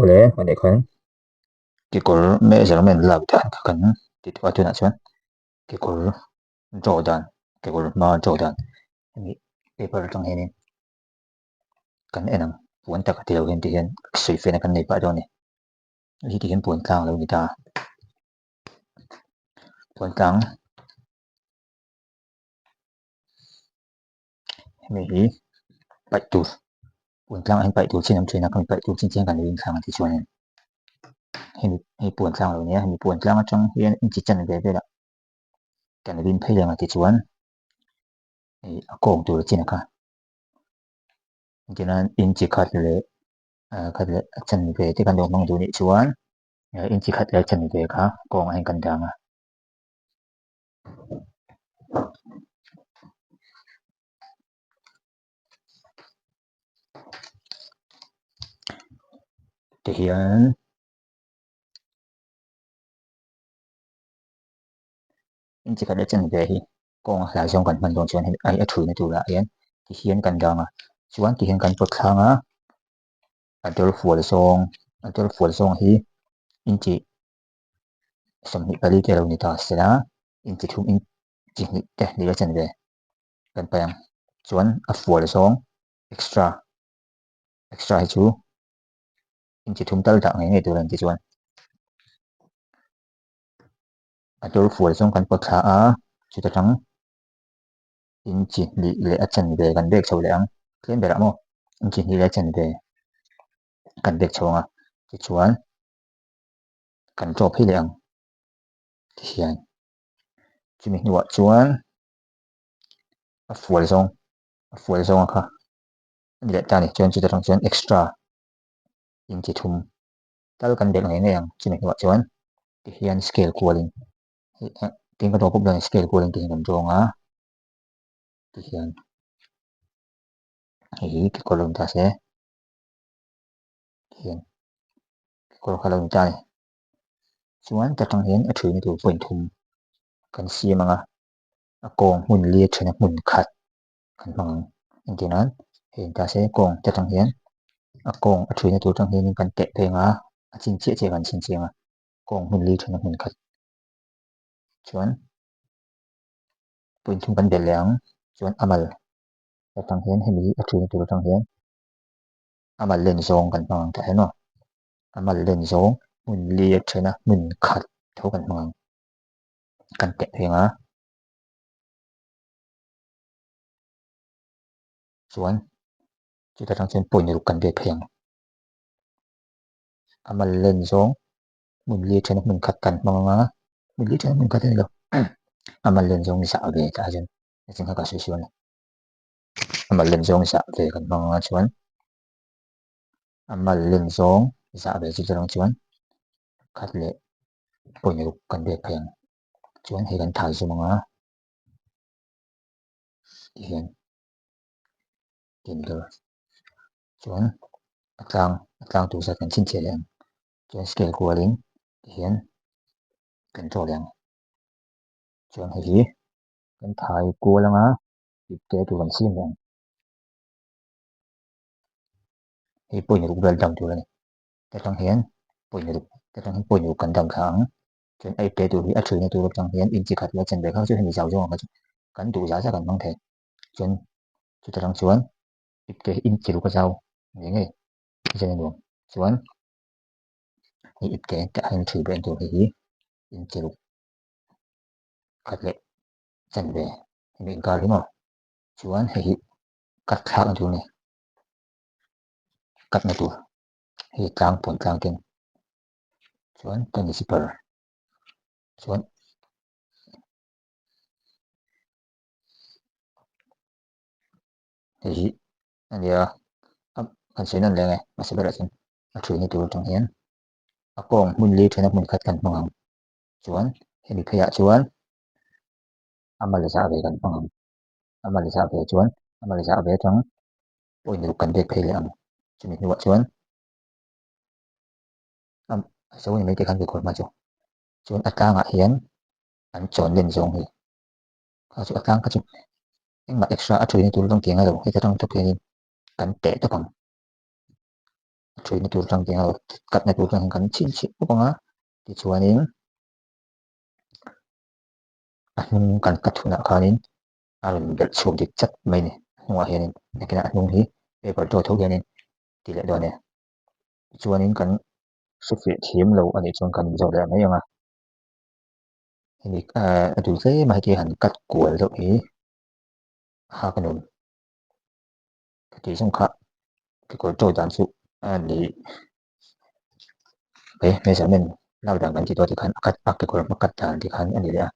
ole ane khan kekor measurement lab dan kan ti tu atuna chuan kekor Jordan kekor ma Jordan ni paper tang hian kan enang puan tak ti lo hian ti hian sui fe na kan nei pa do ni hi ti hian puan tlang lo ni ta puan tlang mi hi pai tu puan tlang anh pai tu chin am thina kan pai tu chin chen kan ring thang ti chuan hi puan tlang lo ni hi puan tlang atang hian in chi chan ve ve la kan rin phei lenga ti chuan hi a kong tur chin ka Cho in chỉ khát lệ chân về thì căn đồ mong dù nhị chuan in chỉ khát lệ chân về cả còn anh cần đang thì hiện in chỉ khát lệ chân về thì còn lại trong cần mình còn chuan ai ở thử này tụ lại yên thì hiện cần đang chuan thì hiện cần bậc thang adol full song hi in chỉ som ni kali ke lo ni ta sela in chỉ thum in chỉ ni te ni la chân về kan pang chuan a full song extra hi chu in chỉ thum tal da ngai ngai tu ran ti chuan adol full song kan bậc thang chu ta thang in chỉ lệ chân về gần đếch sầu lẹng lên về đã mò in chỉ lệ chân về gần đếch sầu thì chuan gần cho phi lẹng thì hiện chỉ mình nuột chuan a full zone kha lệ ta này chuan chỉ ta thằng chuan extra in chỉ thum tal gần đếch này này chỉ mình nuột chuan thì hiện scale cooling tiếng cái đó cũng là scale cooling thì làm cho thì hiện cái column ta sẽ hiện column khá là ta này chuan ta thằng hiện ở thử này tụ point thum kan si manga kong mun lia thena mun khat kan mang intinan hen ta se kong ta tang hian kong a thina tur tang hian kan te phenga a chin che che kan chin chenga kong mun li thena mun khat chuan puin thum kan bel leang chuan amal ta tang hian hemi a thina tur tang hian amal len zong kan mang ta heno amal len zong mun lia thena mun khat tho kan mang kan te phenga chuan chu ta tang chuan poin ru kan be pheng amal len zong mun li thena mun khat kan manga mun li thena mun khat ni lo amal len zong ni sa ve ta jen jing ka su suan amal len zong sa ve kan manga chuan amal len zong sa ve chi chang chuan khat le poin ru kan be pheng chuan he kan thai su manga hian timber chuan atlang tu sa kan chin che leng chuan scale cooling hian kan to leng chuan hi kan thai ko langa te tu kan sim leng hi poin ru bel dam tu ni ta tang hian poin ru kan dam khang chuan ai te tu hi a thina tu tang hian in chi khat la chen be khang chu hemi zau zong ka kan du za kan mang the chuan chu ta tang chuan ke in chi ru ka zau nge nge chen ni chuan hi it ke ta han thu ben tu hi in chi ru khat le chen be hemi ka ri mo chuan hi cắt khác anh chú này cắt này tu hi tlang pon tlang ten chuan ten zipper chuan hi anh ya kan sei nan le nge ma se bera chen a thui ni tur tang hian a kong mun li thena mun khat kan mang chuan hemi phaya chuan amal sa ve kan mang amal sa ve chuan amal sa ve tang poi ni kan dek phei le am chumi ni wa chuan am so ni mai te kan be khol ma chu chuan atanga hian an chon len zong hi ka chu atang ka chu engma extra a thui ni tur tang tianga lo he ta tang to ke kan te to pang Athui na tur tlang te ho kat na tur tlang kan chin chin panga ti chuanin ahnung kan kat thuna khanin aron bel chhum dik chat mai ni hnungah hianin nekina ahnung hi paper to tho hianin ti le dawn ne chuanin kan hrife thiam lo ani chuan kan zo le mai anga hemi atu tle mai te han kat kual deuh hi ha kanun ti chung kha cái cột trâu tàn su ni ấy bây giờ mình lao động cái gì đó thì khán cắt cái cột mà cắt tàn thì khán anh ấy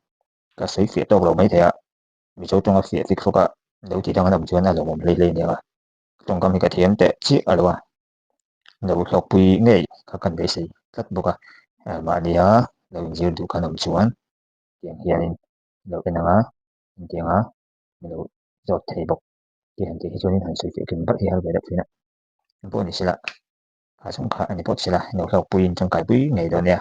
cái suy phía đâu rồi mấy thế ạ vì chỗ trong cái phía thì không có đâu thì đang làm chuyện là mình lấy lấy nữa trong cái thiểm tệ chỉ ở đâu đâu học bùi ngay các cần để gì cắt bốc mà đi á đâu nhiều đủ khả năng chuyện tiền hiện đâu cái nào tiền á đâu rồi thầy bốc tiền thì cho nên thành suy phía cái bắt hiện về đất thế này bữa nay là chung khá anh bớt là đâu học bùi trong cái bùi ngày đó nè